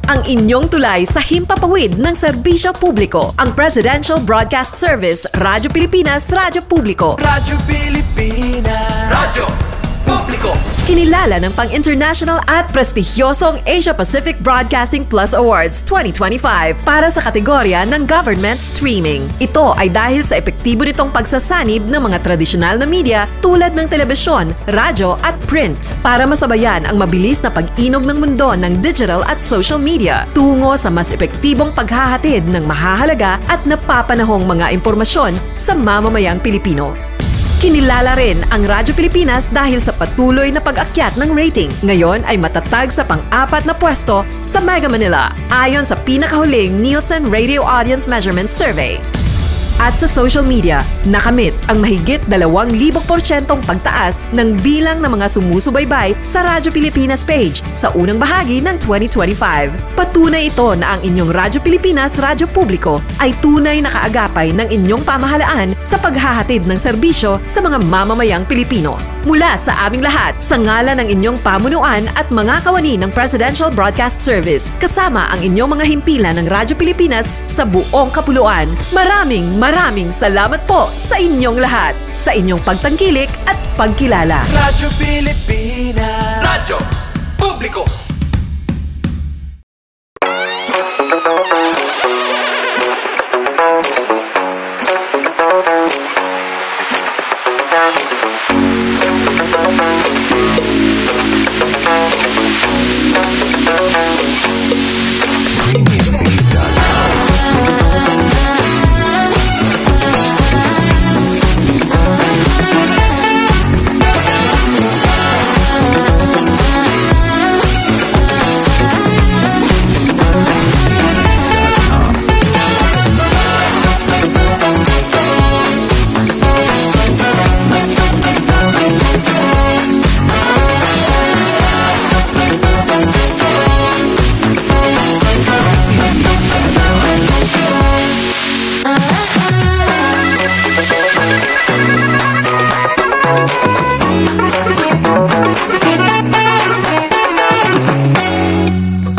ang inyong tulay sa himpapawid ng serbisyo publiko. Ang Presidential Broadcast Service, Radyo Pilipinas, Radyo Publiko. Radyo Pilipinas. Radyo Publiko. Kinilala ng pang-international at prestigyosong Asia Pacific Broadcasting Plus Awards 2025 para sa kategorya ng Government Streaming. Ito ay dahil sa epektibo nitong pagsasanib ng mga tradisyonal na media tulad ng telebisyon, radyo at print para masabayan ang mabilis na pag-inog ng mundo ng digital at social media tungo sa mas epektibong paghahatid ng mahahalaga at napapanahong mga impormasyon sa mamamayang Pilipino. Kinilala rin ang Radyo Pilipinas dahil sa patuloy na pag-akyat ng rating. Ngayon ay matatag sa pang-4 na pwesto sa Mega Manila ayon sa pinakahuling Nielsen Radio Audience Measurement Survey. At sa social media, nakamit ang mahigit 2,000% pagtaas ng bilang ng mga sumusubaybay sa Radyo Pilipinas page sa unang bahagi ng 2025. Patunay ito na ang inyong Radyo Pilipinas Radyo Publiko ay tunay na kaagapay ng inyong pamahalaan sa paghahatid ng serbisyo sa mga mamamayang Pilipino. Mula sa aming lahat, sa ngalan ng inyong pamunuan at mga kawani ng Presidential Broadcast Service, kasama ang inyong mga himpilan ng Radyo Pilipinas sa buong kapuluan. Maraming salamat po sa inyong lahat, sa inyong pagtangkilik at pagkilala. Radyo Pilipinas. Radyo Publiko.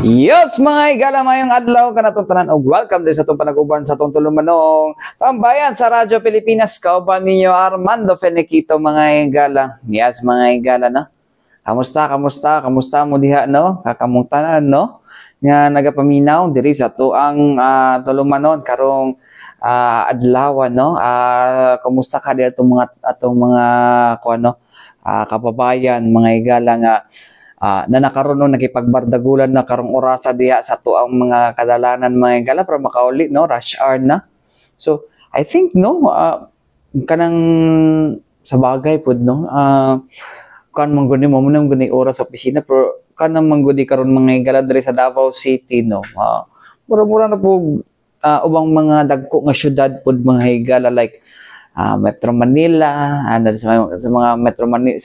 Yes, mga higala mayong adlaw kanatong tanan og welcome din sa itong panag-uban sa itong tulumanong tambayan sa Radyo Pilipinas. Kauban ninyo Armando Fenequito, mga higala. Yes, mga higala, no? Kamusta mo diha, no? Kakamungtanan, no? Nga nagapaminaw diri sa tuang tulumanon karong adlaw, no? Kamusta ka dito atong mga kuano kababayan, mga higala nga na nakaroon nung nakipagbardagulan na karong orasa diha sa tuang mga kadalanan, mga higala, pero makauli, no? Rush hour na. So, I think, no? Kanang sa bagay po, no? Kan mangguni mo nang guni oras sa opisina, pero kanang mangguni karon mga higala diri sa Davao City, no? Mura-mura na po ubang mga dagko nga syudad po, mga higala, like Metro Manila, sa mga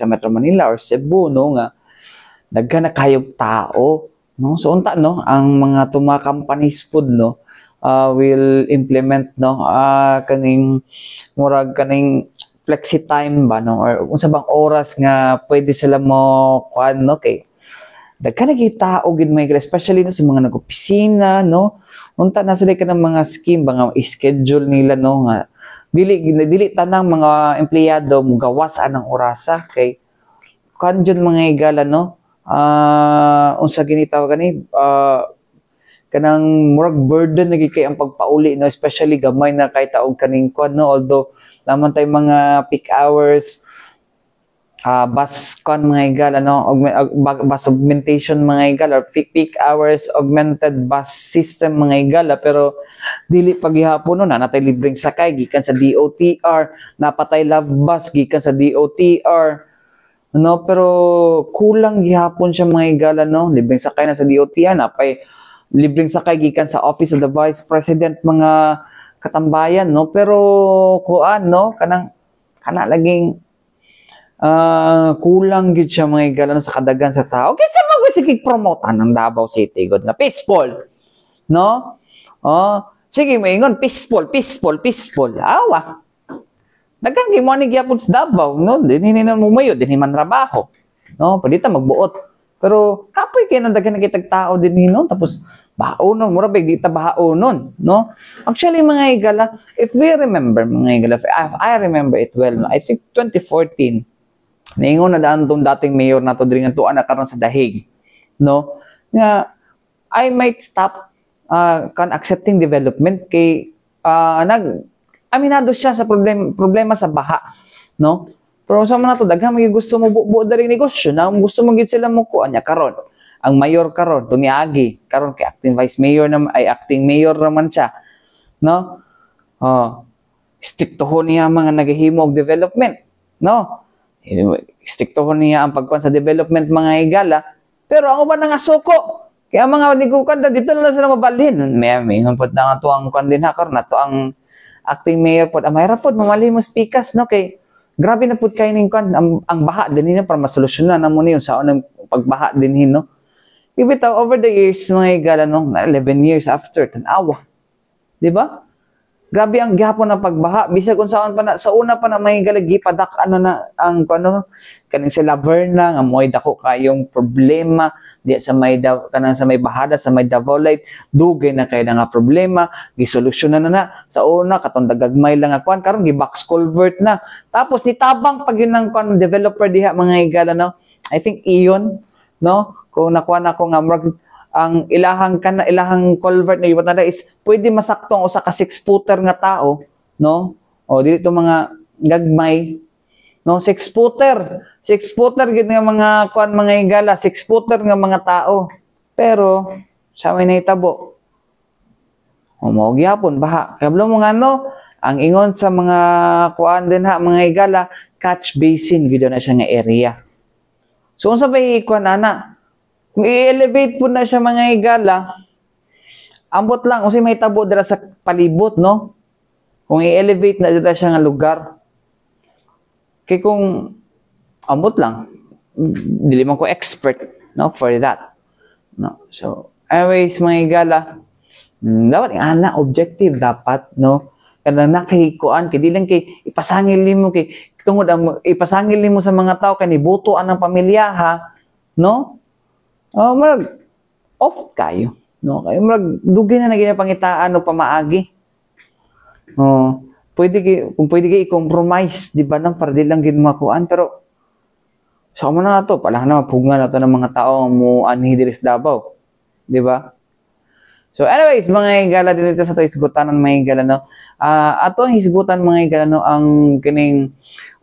Metro Manila or Cebu, no? Nga daghan na kayog tao, no? So unta, no, ang mga companies pod, no, will implement, no, kaning murag kaning flexi time ba, no, or unsa bang oras nga pwede sila mo kuan, no, kay daghan na gyud tao gid, may especially no sa mga nag-opisina, no. Unta na sila kanang mga scheme ba nga schedule nila, no, nga dili tanang mga empleyado mo gawas anang orasa kay kanjon mga higala, no. Unsa ginitawag gani kanang murag burden nagi kay ang pagpauli, no, especially gamay na kay taog kaning kwan, no, although naman tay mga peak hours bus kwan, mga higala, no, bus augmentation, mga higala, or peak hours augmented bus system, mga higala, pero dili paghihapon no, natay libreng sakay gikan sa DOTR, napatay love bus gikan sa DOTR, no, pero kulang gihapon siya, mga higala, no, libreng sakay na sa DOTR, napay libreng sakay gikan sa Office of the Vice President, mga katambayan, no, pero kuan, no, kana laging kulang gid siya, mga higala, no, sa kadagan sa tao. Kinsa man sige promotan ng Davao City god nga peaceful, no? Sige maingon peaceful. Awa. Dagan gi mo ni gyapon sa Davao, no? Dinhi na mumayo, dinhi man trabaho. No, pwede ta magbuot Pero kapoy kay nang daghan kitag tao din no, tapos baonon mura ba di ta baonon, no? Actually mga higala, if we remember mga higala, if I remember it well, no? I think 2014 naingon na daan tong dating mayor nato diri nga tuan na karon sa Dahig, no? Nga I might stop accepting development kay aminado siya sa problema sa baha, no? Pero sa mga to daghan may gusto mo buo dari negosyo na gusto mo gid sila mo kuan nya karon. Ang mayor karon to ni Agi, karon kay acting vice mayor na ay acting mayor naman siya, no? Striktohon niya mga naghihimo og development, no? Striktohon niya ang pagkuan sa development mga higala, pero ang uban nga suko. Kaya mga nigukan dito na lang sila mabalhin. May ingon pod na nga to ang kuan din ha karon na to ang acting mayor pod. Mayra pod mamali mo speakers no kay grabe na pud kay ning kan ang baha dinhi para masolusyonan na mo niyo sa unang pagbaha dinhi no. Ibitaw over the years mga higala no 11 years after tan-awa. Di ba? Grabe ang gihapon na pagbaha bisag kung saan pa na sa una pa na mga higala gipadak ano na ang ano kaning sa Laverna nga moy dako kayong problema diya sa may kanang sa may bahada sa may Davolite dugay na kay nga problema gisolusyonan na sa una katong dagagmay lang nga kuan karon gi-box culvert na tapos nitabang pag yun ng kuan developer diha mga higala no I think iyon no kung nakuan ako nga ang ilahang culvert na iwat na is pwede masaktong usa ka 6-footer nga tao no o dito mga gagmay no 6-footer gid nga mga kuan mga higala 6-footer nga mga tao pero sa may nahitabo mao gyapon baha kablo mo nga no ang ingon sa mga kuan din ha mga higala catch basin gid na siya nga area so unsa bay kuan ana kung i-elevate po na siya mga higala, ambot lang, kasi may tabo dira sa palibot, no? Kung i-elevate na dira siya nga lugar. Kaya kung ambot lang, dili man ko expert, no, for that. No? So, anyways, mga higala, dapat ana objective dapat, no? Kada nakahikuan, kay di lang kay ipasangil mo kay tungod ang ipasangil mo sa mga tao kay nibuto ang pamilya ha, no? Marag off kayo, no? Kay marag dugay na naging pangitaan o pamaagi. Kung pwede kay i-compromise, di ba nang para di lang ginmakuan pero sa mo na to, pala na mapugngan na to ng mga tao mo anhi diri sa Davao, di ba? So anyways, mga higala dito sa to isgutanan mga higala no. Ato ang hisgutan mga higala no ang kining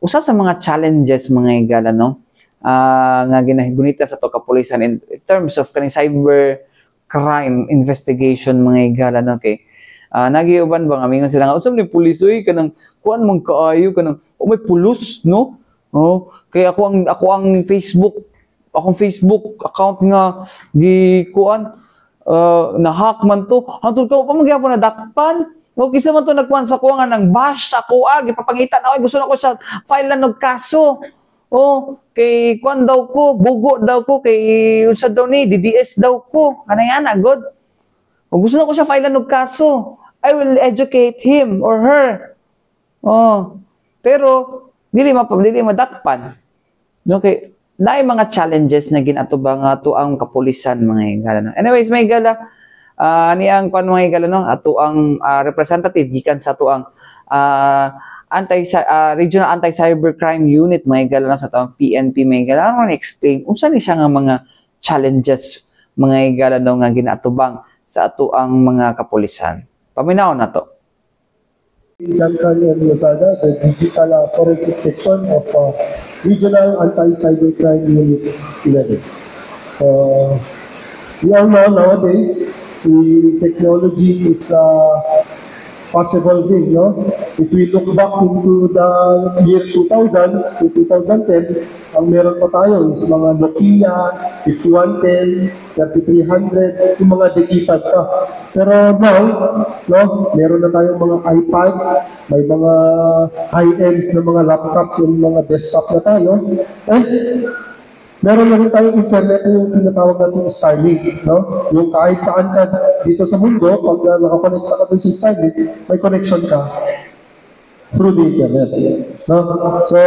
usa sa mga challenges mga higala no. Nga ginahigunita sa to kapulisan in terms of kaning cyber crime investigation mga higala no kay nagiuban ba nga mingon sila nga usab ni pulis oy kanang kuan man kaayo kanang may pulos no kay ako ang akong Facebook account nga di kuan na-hack man to hantod ka pa magyapon na dakpan o kisa man to nagkuan sa kuha nga nang bash sa kuha gipapangita na gusto na ko sa file na nagkaso kay kuan daw ko, bugo daw ko, kay unsa daw ni, DDS daw ko. Kanay ana, God. O gusto na ko siya file og kaso. I will educate him or her. Pero, dili madakpan. Okay. Dahil mga challenges na ginatubang ato ang kapulisan, mga higala. Anyways, mga higala, niyang kuan mga higala, no? Ato ang representative, gikan sa ato ang Regional Anti-Cybercrime Unit mga higala sa tawag PNP mga higala ano explain unsa ni siya nga mga challenges mga higala daw nga ginatubang sa ato ang mga kapulisan. Paminaw na to. Giancarlo Lozada, the Digital Forensic Section of Regional Anti-Cybercrime Unit 11. So, we all know nowadays the technology is possible thing, no? If we look back into the year 2000s to 2010, ang meron pa tayo is mga Nokia, 5110, 3300, yung mga dekipad pa. Pero now, no, meron na tayong mga iPad, may mga high-ends na mga laptops, yung mga desktop na tayo. And meron na rin tayong internet yung tinatawag natin Starlink, no? Yung kahit saan ka dito sa mundo, pag nakakonect ka dun sa Starlink, may connection ka through the internet, no? So,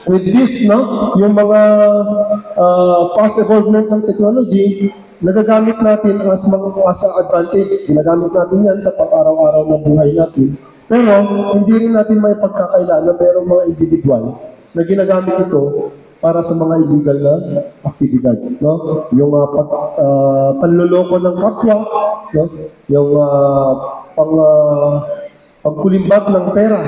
with this, no, yung mga fast evolvement ng technology, nagagamit natin as advantage. Ginagamit natin yan sa pang-araw-araw ng buhay natin. Pero hindi rin natin may pagkakaila na mayroong mga individual na ginagamit ito para sa mga illegal na aktibidad, no? Yung panloloko ng kapwa, no? Yung pagkulimbag ng pera,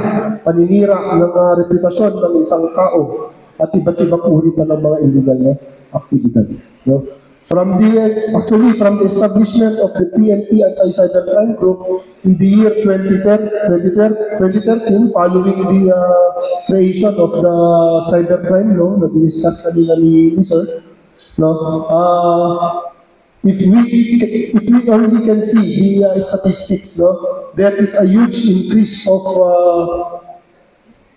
paninira ng reputasyon ng isang tao, at iba't ibang uri pa ng mga illegal na aktibidad, no? From the establishment of the PNP Anti-Cybercrime Group in the year 2013, following the creation of the cybercrime law na diniscuss kanina ni Sir, no? If we only can see the statistics, no, there is a huge increase of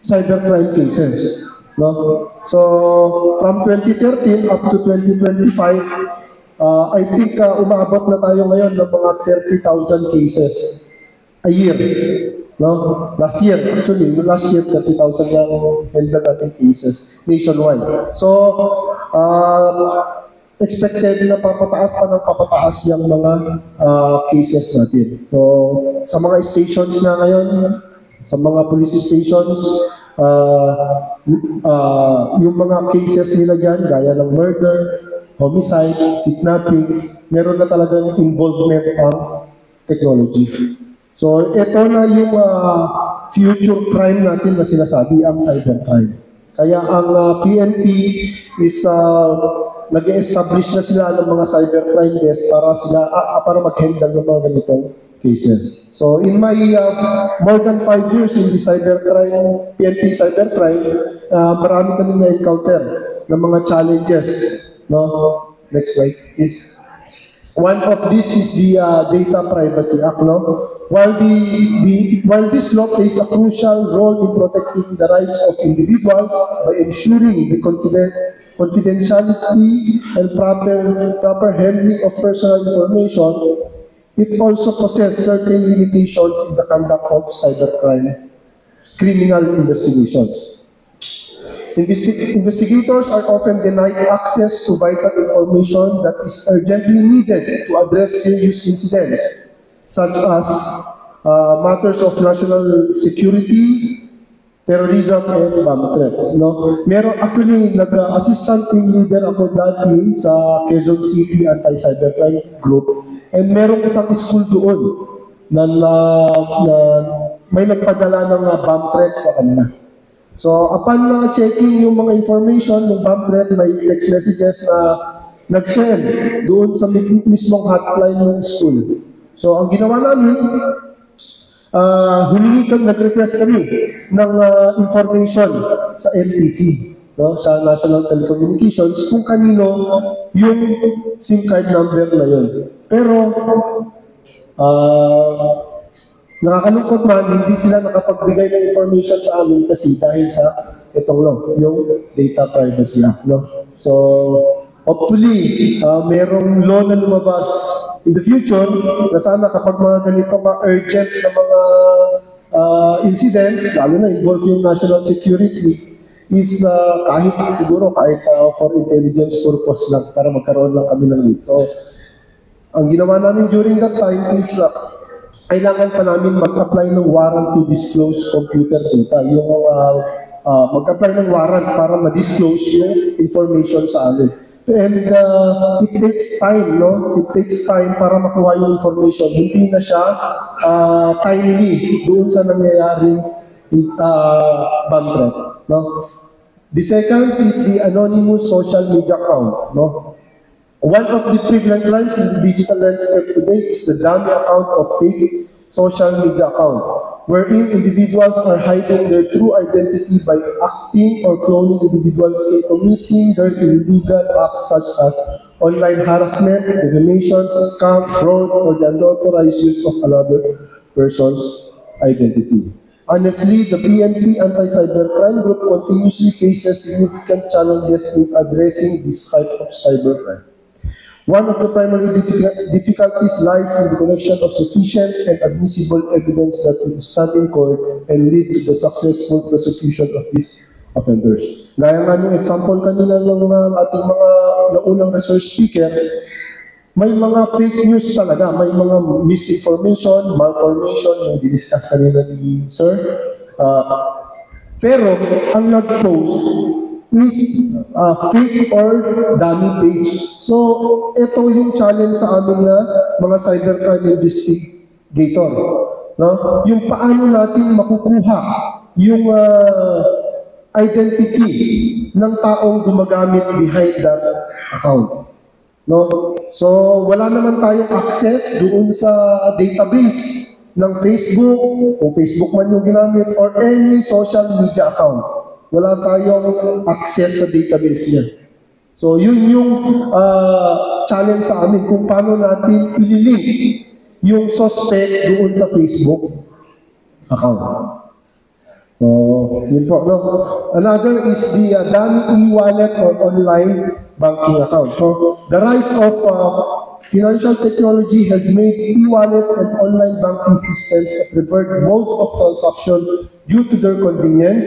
cybercrime cases. No? So, from 2013 up to 2025, I think umaabot na tayo ngayon ng mga 30,000 cases a year. No? Last year, 30,000 yung handle natin cases nationwide. So, expected na papataas pa ng papataas yung mga cases natin. So, sa mga stations na ngayon, sa mga police stations, yung mga cases nila dyan, gaya ng murder, homicide, kidnapping, meron na talagang involvement ang technology. So, ito na yung future crime natin na sinasabi, ang cybercrime. Kaya ang PNP is nag-establish na sila ng mga cybercrime desk para mag-handle ng mga ganitong cases. So, in my more than 5 years in the cybercrime, PNP cybercrime, marami kami na-encounter ng mga challenges. No? Next slide, please. One of this is the Data Privacy Act. No? While this law plays a crucial role in protecting the rights of individuals by ensuring the confidentiality and proper handling of personal information, it also possesses certain limitations in the conduct of cybercrime criminal investigations. Investigators are often denied access to vital information that is urgently needed to address serious incidents, such as matters of national security, terrorism, and bomb threats. No? Actually, nag-assistant team leader ako dati sa Quezon City Anti-Cybercrime Group. And merong isang school doon na may nagpadala ng bomb threat sa kanila. So, upon checking yung mga information ng bomb threat, may text messages na nag-send doon sa mismong hotline ng school. So, ang ginawa namin, nag-request kami ng information sa NTC, no, sa National Telecommunications, kung kanino yung SIM card number na yun. Pero, nakakalungkot man, hindi sila nakapagbigay ng information sa amin kasi dahil sa itong law, yung Data Privacy Act. No? So, hopefully, merong law na lumabas in the future na sana kapag mga ganito urgent na mga incidents, lalo na involve yung national security, is kahit for intelligence purpose lang, para magkaroon lang kami ng lead. So, ang ginawa namin during that time is kailangan pa namin mag-apply ng warrant to disclose computer data. Yung mag-apply ng warrant para ma-disclose yung information sa amin. And it takes time, no? It takes time para makuha yung information. Hindi na siya timely doon sa nangyayaring bomb threat, no? The second is the anonymous social media account, no? One of the prevalent crimes in the digital landscape today is the dummy account of fake social media account, wherein individuals are hiding their true identity by acting or cloning individuals in committing their illegal acts such as online harassment, defamation, scam, fraud, or the unauthorized use of another person's identity. Honestly, the PNP Anti-Cybercrime Group continuously faces significant challenges in addressing this type of cybercrime. One of the primary difficulties lies in the collection of sufficient and admissible evidence that will stand in court and lead to the successful prosecution of these offenders. Gaya nga ng example kanina ng ating mga naunang research speaker, may mga fake news talaga, may mga misinformation, malformation, yung diniscuss kanina ni Sir. Pero ang nag-post is fake or dummy page. So, ito yung challenge sa amin na mga cybercrime investigator. No? Yung paano natin makukuha yung identity ng taong gumagamit behind that account. No? So, wala naman tayong access doon sa database ng Facebook, kung Facebook man yung ginamit, or any social media account. Wala tayong access sa database niya. So, yun yung challenge sa amin kung paano natin ililink yung suspect doon sa Facebook account. So, yun po. No? Another is the dummy e-wallet or online banking account. So, the rise of financial technology has made e-wallets and online banking systems a preferred mode of transaction due to their convenience,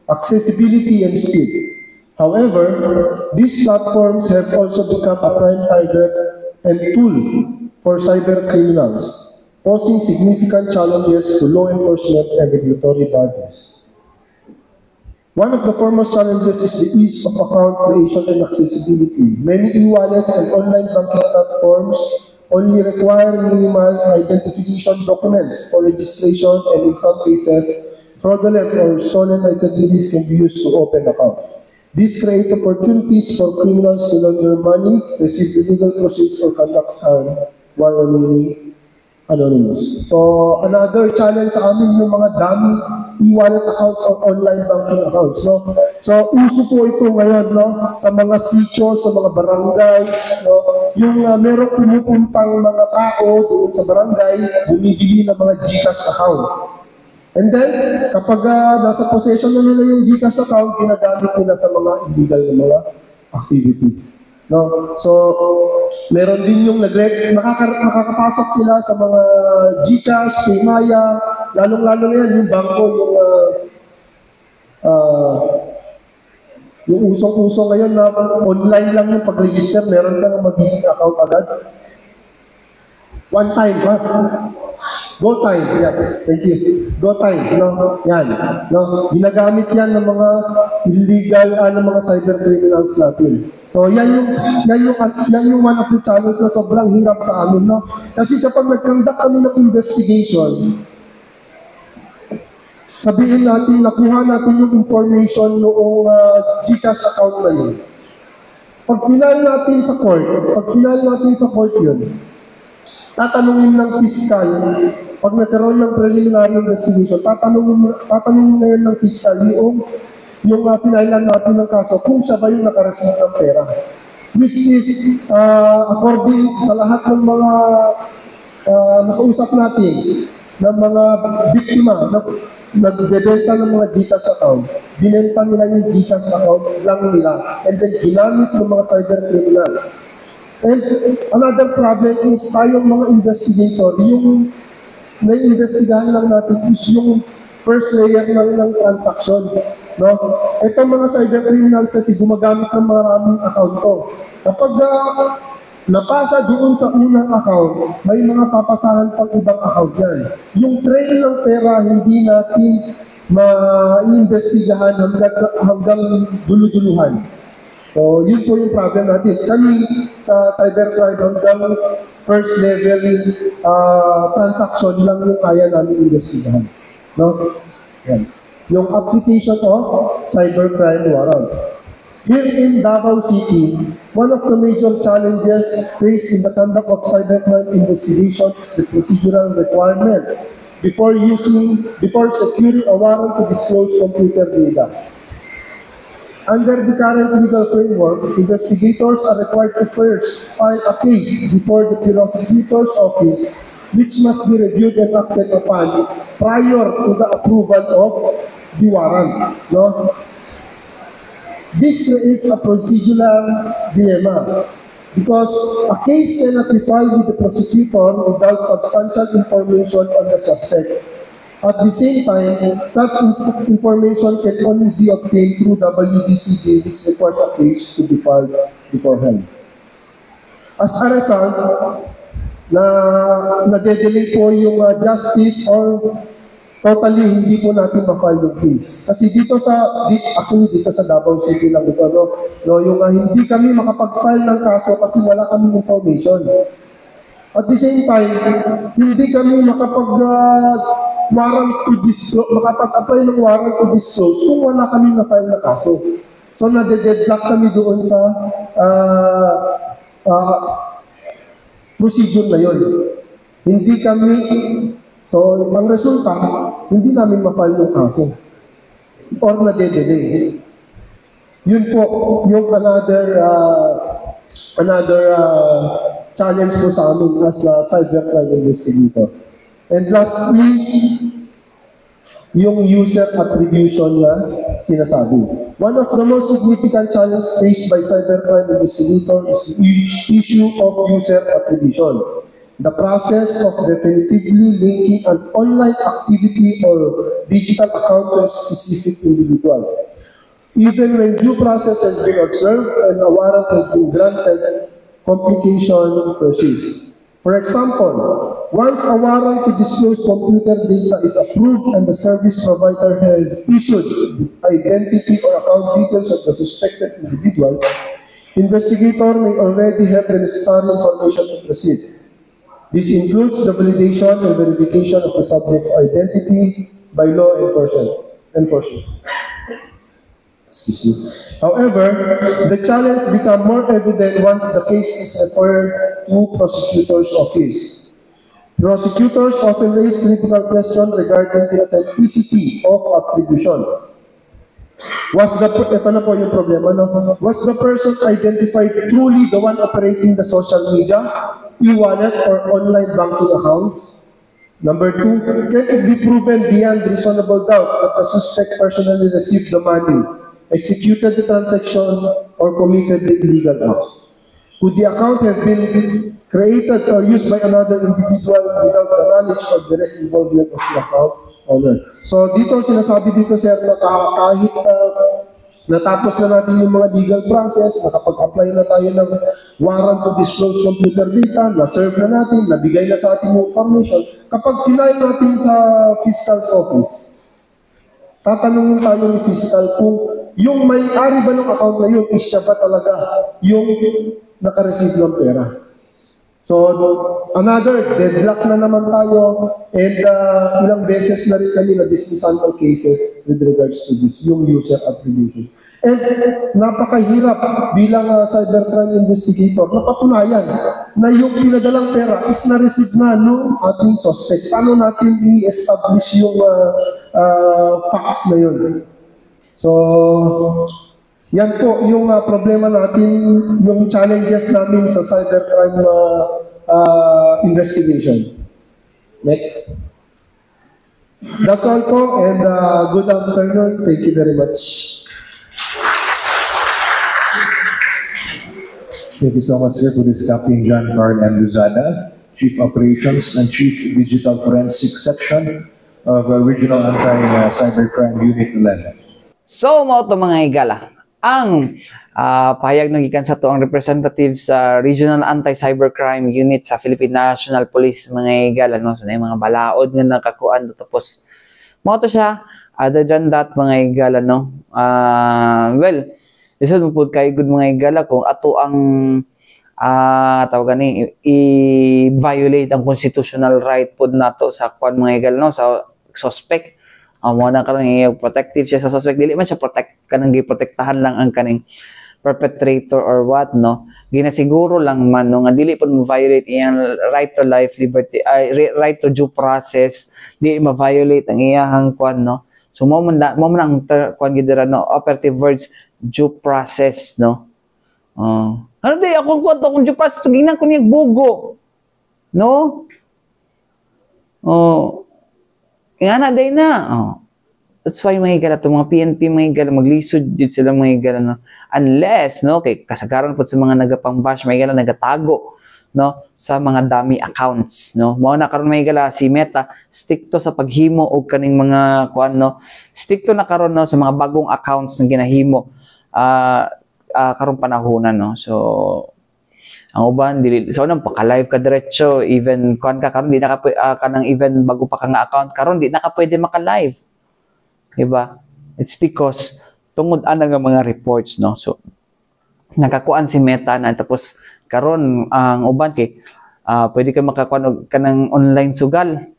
accessibility, and speed. However, these platforms have also become a prime target and tool for cyber criminals, posing significant challenges to law enforcement and regulatory bodies. One of the foremost challenges is the ease of account creation and accessibility. Many e-wallets and online banking platforms only require minimal identification documents for registration, and in some cases, fraudulent or stolen identities can be used to open accounts. This creates opportunities for criminals to launder money, receive illegal proceeds, or conduct harm while remaining anonymous. So, another challenge sa amin yung mga dummy e-wallet accounts or online banking accounts. No? So, uso po ito ngayon no? Sa mga sitio, sa mga barangays. No? Yung merong pumupuntang mga tao doon sa barangay, bumibili ng mga GCash account. And then, kapag nasa possession na nila yung GCash account, ginagamit nila sa mga illegal na mga activity. No? So, meron din yung nakakapasok sila sa mga GCash, Paymaya, lalong-lalo na yan, yung bangko, yung usong-usong ngayon na online lang yung pag-register, meron ka ng magiging account agad. One time, ha? Go time, yes, thank you. Go time, no? Yan, no? Ginagamit yan ng mga illegal, ng mga cyber criminals natin. So, yan yung one of the challenges na sobrang hirap sa amin, no? Kasi kapag nag-conduct kami ng investigation, sabihin natin, nakuha natin yung information noong GCash account na yun. Pag final natin sa court yun, tatanungin ng fiscal, pag nagkaroon ng preliminary investigation, tatanungin ngayon ng fiscal yung finailan natin ng kaso kung siya ba yung nakareceive ng pera. Which is, according sa lahat ng mga nakausap natin, ng mga biktima, nagbebenta ng mga GCash account, binenta nila yung GCash account lang nila, and then ginamit ng mga cyber criminals. And another problem is tayong mga investigator, yung naiimbestigahan lang natin is yung first layer ng transaction. No? Itong mga cyber criminals kasi gumagamit ng maraming account to. Kapag napasa doon sa unang account, may mga papasahan pang ibang account yan. Yung trail ng pera, hindi natin maiimbestigahan hanggang dulo-duluhan. So, yun po yung problem natin. Kami sa cybercrime hanggang first level transaction lang yung kaya namin investigahan. No? Yan. Yung application of cybercrime warrant. Here in Davao City, one of the major challenges faced in the conduct of cybercrime investigation is the procedural requirement before securing a warrant to disclose computer data. Under the current legal framework, investigators are required to first file a case before the prosecutor's office, which must be reviewed and acted upon prior to the approval of the warrant. No? This creates a procedural dilemma because a case cannot be filed with the prosecutor without substantial information on the suspect. At the same time, such information can only be obtained through WDCJ, which requires a case to be filed beforehand. As a result, na-delay po yung justice or totally hindi po natin ma-file yung case. Kasi dito sa Davao City lang ito, yung hindi kami makapag-file ng kaso kasi wala kaming information. At the same time, hindi kami makapag-apply ng warrant to disclose kung wala kami na-file na kaso. So, nade-deadlock kami doon sa procedure na yun. Hindi kami, so ang resulta, hindi namin ma-file yung kaso. Or nade-delay. Yun po, yung another challenge po sa amin as a cybercrime investigator. And lastly, yung user attribution na sinasabi. One of the most significant challenges faced by cybercrime investigator is the issue of user attribution. The process of definitively linking an online activity or digital account to a specific individual. Even when due process has been observed and a warrant has been granted, complication persists. For example, once a warrant to disclose computer data is approved and the service provider has issued the identity or account details of the suspected individual, investigator may already have the necessary information to proceed. This includes the validation and verification of the subject's identity by law enforcement. However, the challenge becomes more evident once the case is referred to prosecutor's office. Prosecutors often raise critical questions regarding the authenticity of attribution. Ito na po yung problema, no? Was the person identified truly the one operating the social media, e-wallet, or online banking account? Number two, can it be proven beyond reasonable doubt that the suspect personally received the money, executed the transaction, or committed the illegal act? Could the account have been created or used by another individual without the knowledge or direct involvement of the account owner? So dito, sinasabi dito sir, na kahit natapos na natin yung mga legal process, nakapag-apply na tayo ng warrant to disclose computer data, na-serve na natin, nabigay na sa ating information, kapag final natin sa fiscal's office, tatanungin tayo ni fiscal kung yung may-ari ba ng account na yun, is siya ba talaga yung nakareceive ng pera. So, another, deadlock na naman tayo, and ilang beses na rin kami na-dismissan ng cases with regards to this, yung user attribution. And napakahirap bilang cybercrime investigator na patunayan na yung pinadalang pera is na-receive na ng ating suspect. Paano natin i-establish yung facts na yun? So, yan po yung problema natin, yung challenges namin sa cybercrime investigation. Next. That's all po, and good afternoon. Thank you very much. Thank you so much, sir, to this Captain John Carl and Luzada, Chief Operations and Chief Digital Forensic Section of Regional Anti-Cybercrime Unit 11. So, mga ito mga higala, ang pahayag ng gikan sa to ang representative sa Regional Anti-Cybercrime Unit sa Philippine National Police mga higala, no? So, na yung mga balaod nga nakakuan, tapos, mga to siya, other than that mga higala, no? Well, lisod mo po kayo good mga higala kung ato ang tawagan ni i-violate ang constitutional right po nato sa kuan mga higala, no? Sa suspect. Mo na kaning protective siya sa suspect, dili man siya protect kanang giprotektahan lang ang kaning perpetrator or what, no? Ginasiguro lang man no nga dili pud mo violate iyang right to life, liberty, right to due process, di ma violate ang iyang kwan, no? So mo man ang kwan gidira, no, operative words, due process, no? Ano di ako kwan to kung due process, ginan ko niya bugo, no? Nga na, day na. That's why mga higala, itong mga PNP mga higala, maglisod dito sila mga higala, no? Unless, no, kay kasagaran po sa mga nagapang-bash, mga higala, nagatago no sa mga dami accounts, no. Mao na karon may gala si Meta stick to sa paghimo og kaning mga kuan, no. Stick to na karon, no, sa mga bagong accounts na ginahimo karong panahonan, no. So ang uban dili so nang paka-live ka diretso, even kuan ka karon di na ka kanang even bago pa ka nga account karon di na ka pwede maka-live. Diba? It's because tungod ana nga mga reports, no. So nakakuan si Meta na tapos karon ang uban kay pwede ka makakuan og kanang online sugal.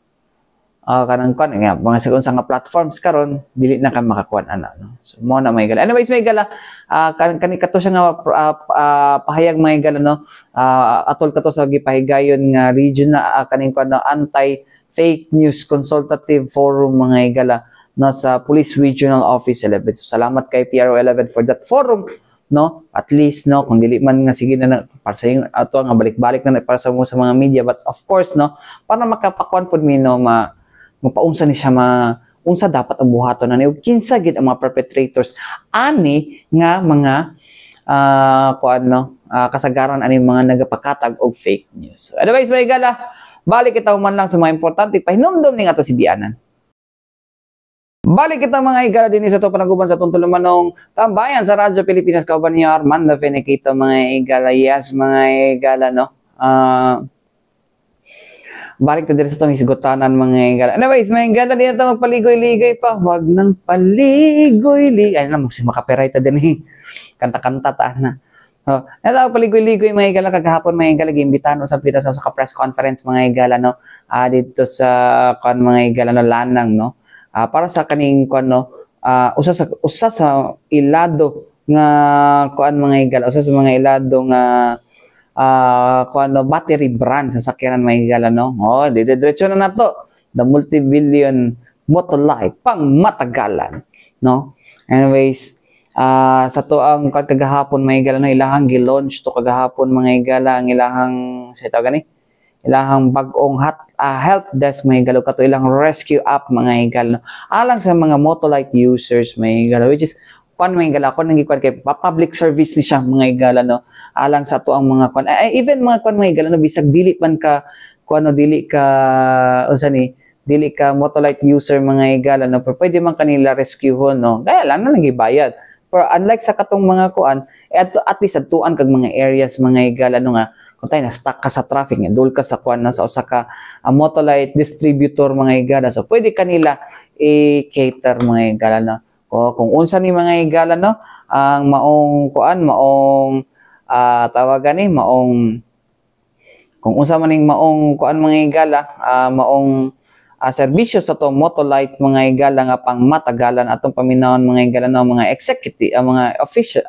Kanang kuan nga mga sa nga platforms karon dili na ka makakuan ana, no. So mo na may gala. Anyways, may gala kani kato siya nga pahayag may gala, no. Atol kato sa gipahigayon nga region na kaning kuan na anti-fake news consultative forum mga gala na sa Police Regional Office 11. So, salamat kay PRO 11 for that forum, no. At least, no, kung dili man nga sige na para sa yung ato nga balik-balik na para sa mga media, but of course, no, para makapakuan pud mi, no, mapaunsa ni siya unsa dapat ang buhaton na ni ug kinsa gid ang mga perpetrators ani nga mga kasagaran ani mga nagapakatag og fake news. So, otherwise, may gala, balik kita man lang sa mga importante pahinumdum ning ato si Bianan. Balik kita mga igala din sa to panaguban sa tong tulumanong tambayan sa Radyo Pilipinas, kauban niyo Armando Feniquito mga igala. Yes, mga igala, no. Balik ta diri sa tong isgutanan mga igala. Anyways, mga igala din ta magpaligoy-ligoy pa. Wag nang paligoy-ligoy. Ay na mo si makapiright ta din kanta-kanta ta na. Ito paligoy-ligoy mga igala kagahapon mga igala giimbitahan sa pita sa press conference mga igala, no. Dito sa kan mga igala no lanang, no. Para sa kaning kuan, no, usa sa ilado nga kuan mga igala, usa sa mga ilado nga kuan, no, battery brand sa sakyanan mga igala, no. Diretso na nato the multi-billion Motolite pang matagalan, no. Anyways, sa to ang kagahapon mga igala, no, ilahang gi-launch to kagahapon mga igala ang ilahang sa ito gani ilahang bag-ong help desk mga igala, kato ilang rescue app mga igala, no, alang sa mga Motolite users mga igala, which is kuan mga igala, kuan nang gikuan kay public service ni siya mga igala, no, alang sa to ang mga kuan even mga kuan mga igala, no, bisag dili man ka kuan, no, dili ka unsa ni dili ka Motolite user mga igala, no, pero pwede man kanila rescuehon, no, kaya lang na lang gibayad. Pero unlike sa katong mga kuan, at least adtuan kag mga areas mga igala, no, nga kung tayo na-stuck ka sa traffic, dul ka sa kuan, sa usa ka Motolite distributor mga igala, so pwede kanila i-cater mga igala, no. Kung unsa ni mga igala, no, ang maong kuan, maong tawagan ni maong kung unsa man ning maong kuan mga igala, maong serbisyo sa to Motolite mga igala nga pang matagalan atong paminawon mga igala, no, mga executive mga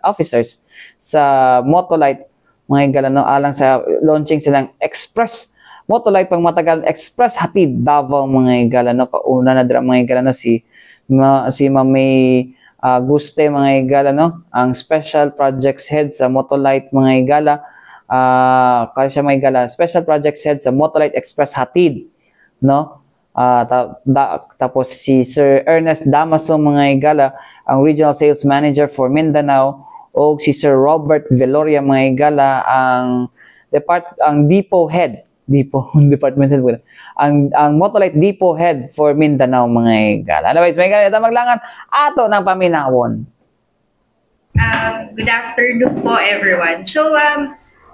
officers sa Motolite mga igala, no, alang sa launching silang Express Motolite pang matagalan Express hatid Davao mga igala, no. Kauna na dira mga igala, no, si Mamay Guste mga igala, no, ang Special Projects Head sa Motolite mga igala, kaya siya mga igala Special Projects Head sa Motolite Express hatid, no. Tapos si Sir Ernest Damaso mga igala, ang Regional Sales Manager for Mindanao, o si Sir Robert Veloria mga igala, ang depot head, department head, ang Motolite depot head for Mindanao mga igala. Otherwise, mga igala, ito maglangan ato ng paminawon. Good afternoon po everyone. So,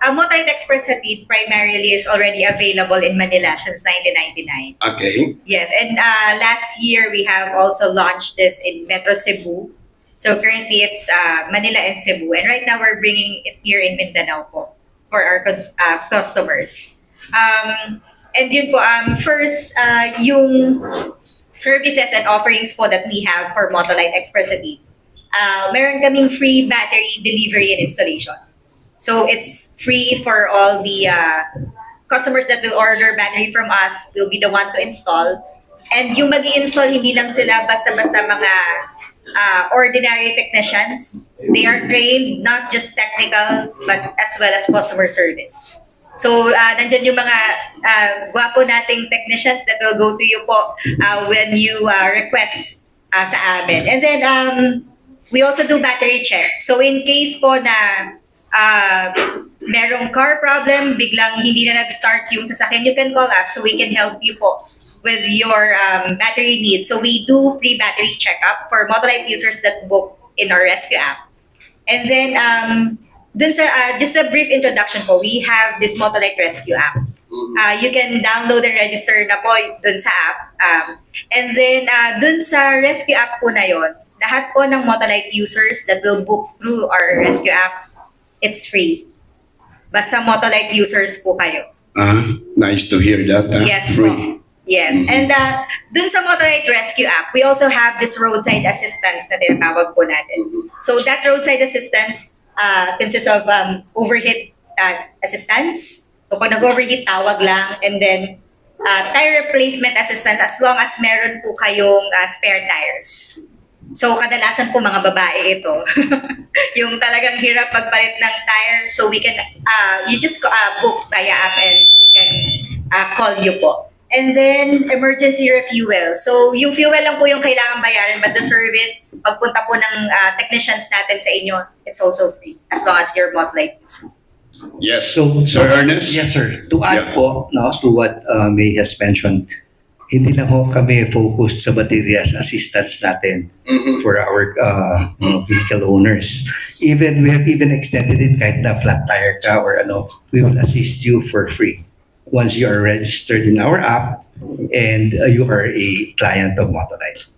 Motolite Express Hatid primarily is already available in Manila since 1999. Okay. Yes, and last year we have also launched this in Metro Cebu. So currently it's Manila and Cebu, and right now we're bringing it here in Mindanao po for our customers. And yun po, first, yung services and offerings po that we have for Motolite Express Hatid. Meron kaming free battery delivery and installation. So it's free for all the customers that will order battery from us. Will be the one to install. And yung mag-i-install, hindi lang sila basta-basta mga ordinary technicians. They are trained, not just technical, but as well as customer service. So, nandyan yung mga gwapo nating technicians that will go to you po when you request sa amin. And then, we also do battery check. So, in case po na merong car problem, biglang hindi na nag-start yung sasakyan, you can call us so we can help you po with your battery needs. So we do free battery checkup for Motolite users that book in our rescue app. And then, dun sa, just a brief introduction po, we have this Motolite Rescue app. You can download and register na po dun sa app. And then, dun sa rescue app po na yon, lahat po ng Motolite users that will book through our rescue app, it's free. Basta Motolite users po kayo. Nice to hear that. Yes Free. po. Yes. And dun sa Motolite Rescue app, we also have this roadside assistance na tinatawag po natin. So that roadside assistance consists of overheat assistance. So kung nag-overheat, tawag lang. And then tire replacement assistance as long as meron po kayong spare tires. So kadalasan po mga babae ito. Yung talagang hirap magpalit ng tire. So we can, you just book via app and we can call you po. And then, emergency refuel. So, yung fuel lang po yung kailangan bayaran, but the service, pagpunta po ng technicians natin sa inyo, it's also free, as long as you're Motolite user. Yes. So, Sir Ernest? Yes, sir. To add po, no, to what May has mentioned, hindi lang ho kami focused sa baterias assistance natin for our vehicle owners. Even, we have even extended it kahit na flat tire ka or ano, we will assist you for free once you are registered in our app and you are a client of Motolite.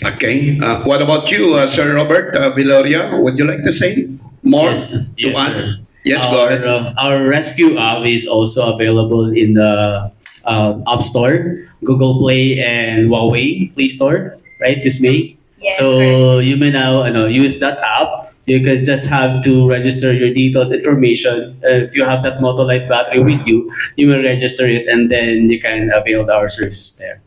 Okay. What about you, Sir Robert Viloria? Would you like to say more? Yes, to add? sir. Yes, go ahead. Our rescue app is also available in the App Store, Google Play, and Huawei Play Store, right, Ms. May? Yes, so correct. you may now use that app. You can just have to register your details, information. If you have that Motolite battery with you, you will register it and then you can avail our services there.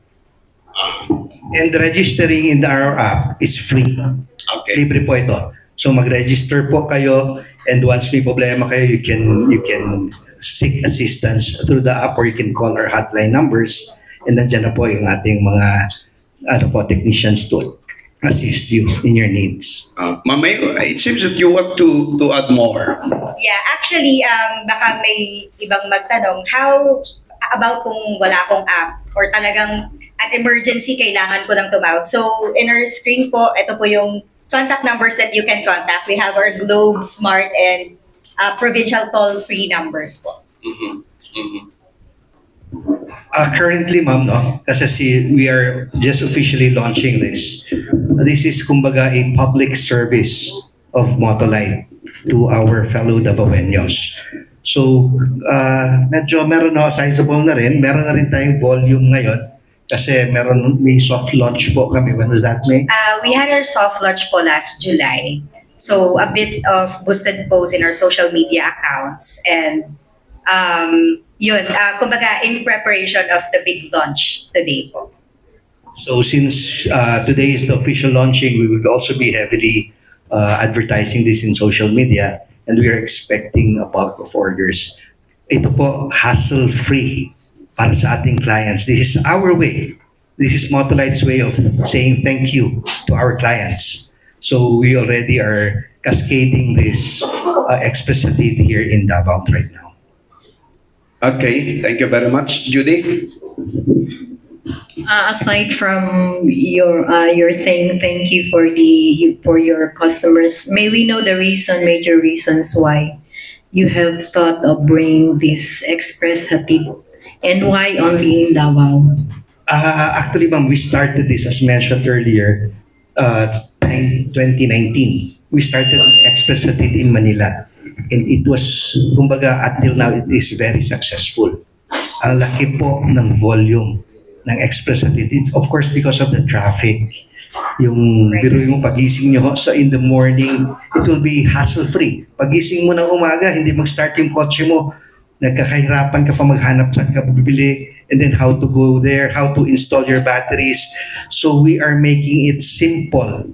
And registering in our app is free. Okay. Libre po ito. So mag-register po kayo and once may problema kayo, you can seek assistance through the app or you can call our hotline numbers and nandiyan na po yung ating mga technicians to assist you in your needs. Mamay, it seems that you want to add more. Yeah, actually, baka may ibang magtanong, how about kung wala akong app or talagang at emergency kailangan ko lang tumawag? So, in our screen po, ito po yung contact numbers that you can contact. We have our Globe, Smart, and provincial toll-free numbers po. Currently, ma'am, no? Kasi we are just officially launching this. This is, kumbaga, a public service of Motolite to our fellow Davaoenos. So, medyo meron na, sizable na rin. Meron na rin tayong volume ngayon. Kasi may soft launch po kami. When was that, May? We had our soft launch po last July. So, a bit of boosted posts in our social media accounts. And, yun, kumbaga in preparation of the big launch today po. So since today is the official launching, we will also be heavily advertising this in social media and we are expecting a bulk of orders. Ito po, hassle-free para sa ating clients. This is our way. This is Motolite's way of saying thank you to our clients. So we already are cascading this Express Hatid here in Davao right now. Okay, thank you very much. Judy? Aside from your saying thank you for your customers, may we know the major reasons why you have thought of bringing this Express Hatid and why only in Davao? Actually, ma'am, we started this as mentioned earlier, in 2019. We started Express Hatid in Manila. And it was, kumbaga, until now, it is very successful. Ang laki po ng volume ng Express Hatid. It's of course because of the traffic. Yung biruin mo pagising nyo, so in the morning, it will be hassle-free. Pagising mo ng umaga, hindi mag-start yung kotse mo. Nagkakahirapan ka pa maghanap saan ka bibili, and then how to go there, how to install your batteries. So we are making it simple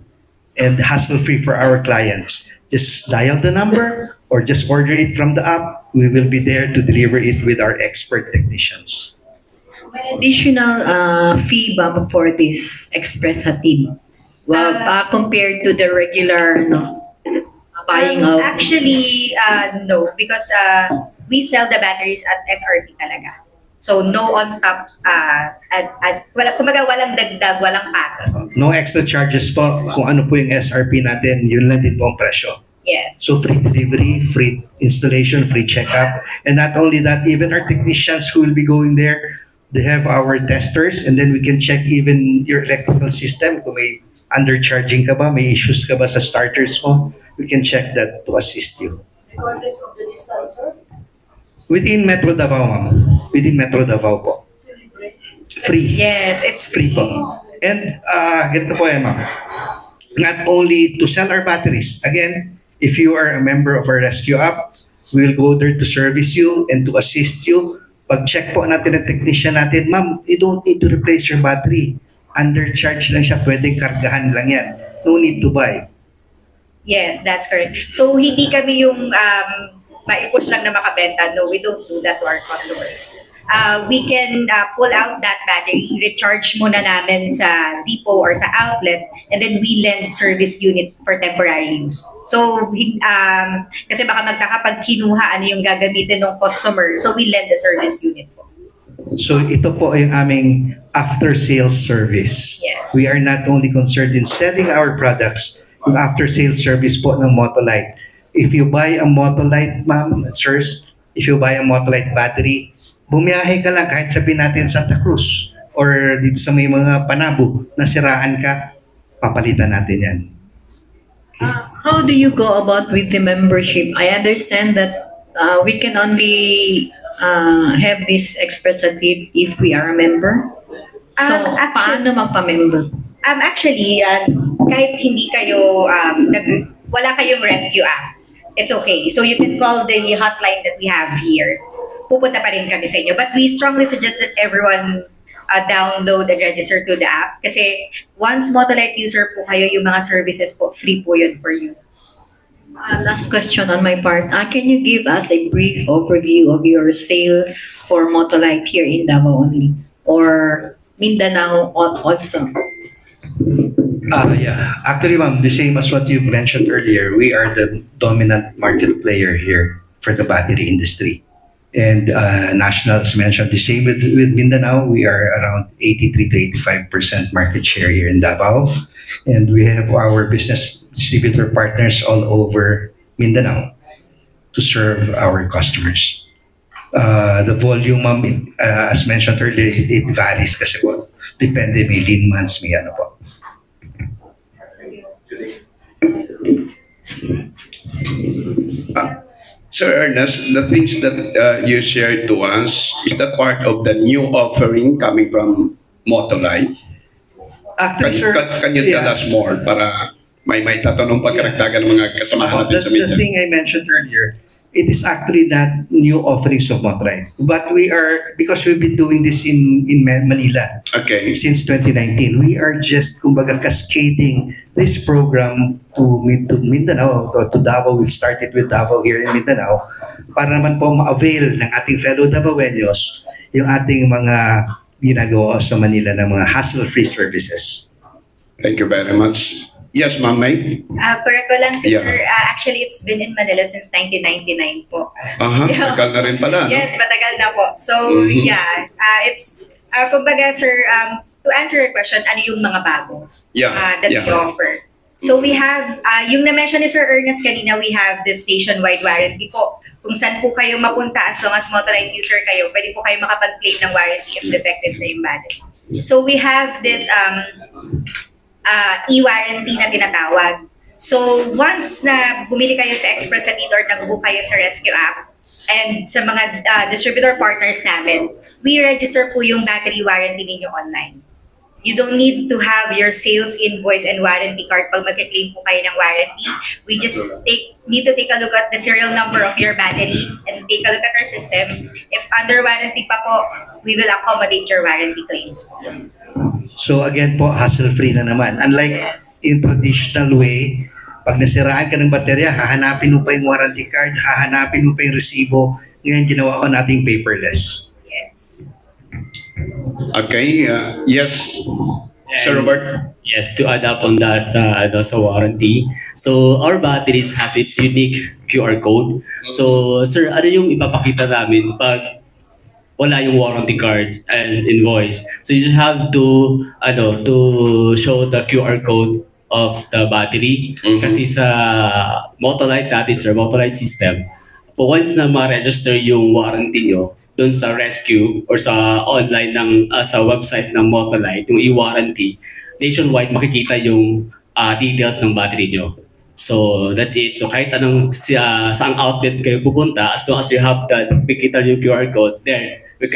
and hassle-free for our clients. Just dial the number, or just order it from the app. We will be there to deliver it with our expert technicians. Additional fee ba for this Express Hatid? Well, compared to the regular buying out? Actually, no, because we sell the batteries at SRP talaga. So no on top, kumbaga walang dagdag, walang pack. No extra charges po. Kung ano po yung SRP natin, yun lang din po ang presyo. Yes. So free delivery, free installation, free checkup. And not only that, even our technicians who will be going there, they have our testers, and then we can check even your electrical system. Kung may undercharging ka ba, may issues ka ba sa starters mo, we can check that to assist you. Regardless of the distance, sir? Within Metro Davao, ma'am. Within Metro Davao po. Free. Yes, it's Free po. And ganito po yan, ma'am. Not only to sell our batteries. Again, if you are a member of our rescue app, we will go there to service you and to assist you. Pag-check po natin ang technician natin, ma'am, you don't need to replace your battery. Undercharge lang siya, pwedeng kargahan lang yan. No need to buy. Yes, that's correct. So hindi kami yung ma-push lang na makabenta. No, we don't do that to our customers. We can pull out that battery, recharge muna namin sa depot or sa outlet, and then we lend service unit for temporary use. So, kasi baka magtaka pag kinuha ano yung gagamitin ng customer, so we lend the service unit po. So ito po yung aming after-sales service. Yes. We are not only concerned in selling our products, yung after-sales service po ng Motolite. If you buy a Motolite, ma'am, sirs, if you buy a Motolite battery, bumiyahe ka lang kahit sabihin natin Santa Cruz or dito sa may mga Panabo, nasiraan ka, papalitan natin yan. How do you go about with the membership? I understand that we can only have this expressative if we are a member. So, paano magpa-member? Actually, kahit hindi kayo, wala kayong rescue app, it's okay. So you can call the hotline that we have here. Pupunta pa rin kami sa inyo. But we strongly suggest that everyone download and register to the app. Kasi once Motolite user po kayo, yung mga services po, free po yun for you. Last question on my part. Can you give us a brief overview of your sales for Motolite here in Davao only? Or Mindanao also? Yeah. Actually, ma'am, the same as what you mentioned earlier, we are the dominant market player here for the battery industry. And national, as mentioned, the same with Mindanao, we are around 83 to 85% market share here in Davao. And we have our business distributor partners all over Mindanao to serve our customers. The volume, as mentioned earlier, it varies kasi po. Depende, may lean months, may ano po. Sir Ernest, the things that you shared to us, is that part of the new offering coming from Motolite? Actually, sir, can you tell us more para may tatanong pagkaragdagan ng mga kasamahan natin sa media? The thing I mentioned earlier, it is actually that new offerings of Motolite. But we are, because we've been doing this in Manila since 2019, we are just, kumbaga, cascading this program to Mindanao, to Davao. We'll start it with Davao here in Mindanao para naman po ma-avail ng ating fellow Davaoenos yung ating mga ginagawa sa Manila ng mga hassle-free services. Thank you very much. Yes, Ma'am May? Correct ko lang, sir. Yeah. Actually, it's been in Manila since 1999 po. Tagal na rin pala. Yes, matagal na po. So, yeah, it's, kumbaga, sir, to answer your question, ano yung mga bago that we offer? So, we have, yung na-mention ni Sir Ernest kanina, we have the station-wide warranty po. Kung saan po kayo mapunta, as long as Motolite user kayo, pwede po kayo makapag-claim ng warranty if defective na yung battery. So, we have this e-warranty na tinatawag. So, once na bumili kayo sa Express Atid or nag-book kayo sa Rescue app, and sa mga distributor partners namin, we register po yung battery warranty ninyo online. You don't need to have your sales invoice and warranty card pag mag-claim po kayo ng warranty. We just need to take a look at the serial number of your battery and take a look at our system. If under warranty pa po, we will accommodate your warranty claims. So again po, hassle-free na naman. Unlike in traditional way, pag nasiraan ka ng baterya, hahanapin mo pa yung warranty card, hahanapin mo pa yung resibo. Ngayon ginawa ko nating paperless. Okay, yes. Sir Robert? Yes, to add up on that sa warranty. So our batteries has its unique QR code. So sir, ano yung ipapakita namin pag wala yung warranty card and invoice? So you just have to to show the QR code of the battery. Kasi sa Motolite natin, sir, Motolite system, once na ma-register yung warranty nyo doon sa rescue or sa online sa website ng Motolite, yung e-warranty, nationwide makikita yung details ng battery nyo. So that's it. So kahit anong saang outlet kayo pupunta, as long as you have that, makikita yung QR code, there we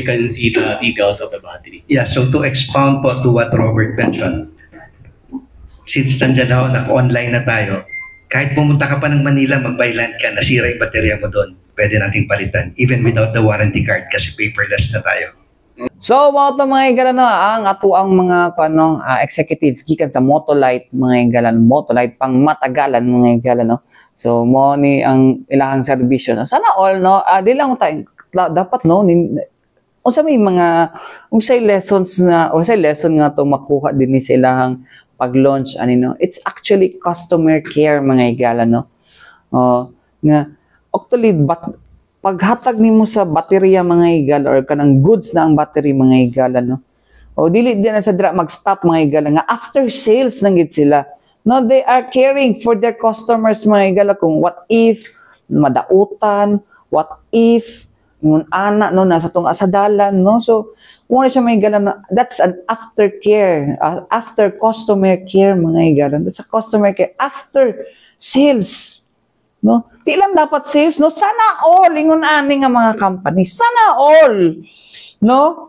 can see the details of the battery. Yeah, so to expound po to what Robert mentioned, since nandyan naka-online na tayo, kahit pumunta ka pa ng Manila, mag-byland ka, nasira yung baterya mo doon, pwede nating palitan, even without the warranty card, kasi paperless na tayo. So, mga igalan, ang atuang mga executives gikan sa Motolite, mga igalan, Motolite pang matagalan, mga igalan, no? So, mo ni ang ilahang serbisyo. Sana all, no? Di lang tayo, dapat, no? Unsa may mga, unsay lesson nga to makuha din ni sa ilahang pag-launch, no? It's actually customer care, mga igalan, no? Nga, actually, paghatag nimo sa baterya, mga igala, or kanang goods na ang battery, mga igala, no? O dili din na sa dira mag-stop, mga igala, nga after sales nang gid sila. No, they are caring for their customers, mga igala, kung what if madautan, what if ngun ana, no, nasa tong asadalan, no? So wala siya, mga igala, na that's an aftercare, after customer care, mga igala. That's a customer care after sales. No? Di lang dapat sales, no? Sana all ingon ani nga mga company. Sana all, no?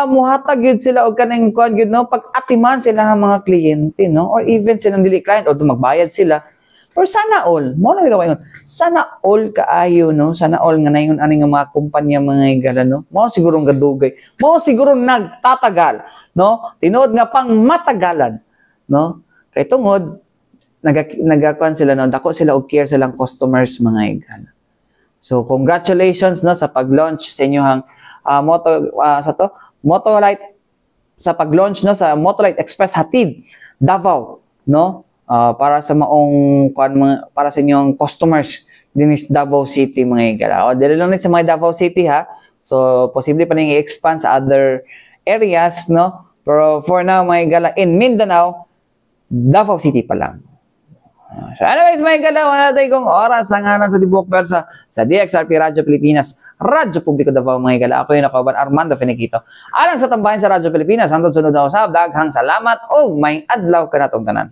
Muhatag yun sila og kanang kuan gyud, no? Pag-atiman sila ang mga kliyente, no? Or even silang dili client o magbayad sila. Or sana all, mo na gawin. Sana all kaayo, no? Sana all nga naingon ani nga mga kumpanya, mga igala, no? Mo siguro gadugay. Mo siguro nagtatagal, no? Tinuod nga pang matagalan, no? Kay tungod nagakuan sila, no, dako sila og care silang customers, mga igala. So congratulations, no, sa pag-launch sa inyong Motolite, sa pag-launch, no, sa Motolite Express Hatid Davao, no, para sa para sa inyong customers din is Davao City, mga igala. O dili lang ni sa mga Davao City, ha. So posible pa ning i-expand sa other areas, no, pero for now, mga igala, in Mindanao, Davao City pa lang. So anyways, mga igala, wala tayo kong oras ang ngalan sa Tibok Persa sa DXRP Radyo Pilipinas, Radyo Publiko Davao, mga igala. Ako yung nakauban, Armando Finiquito. Alang sa tambahin sa Radyo Pilipinas, hangtod sunod na usab, daghang salamat o may adlaw ka na tong tanan.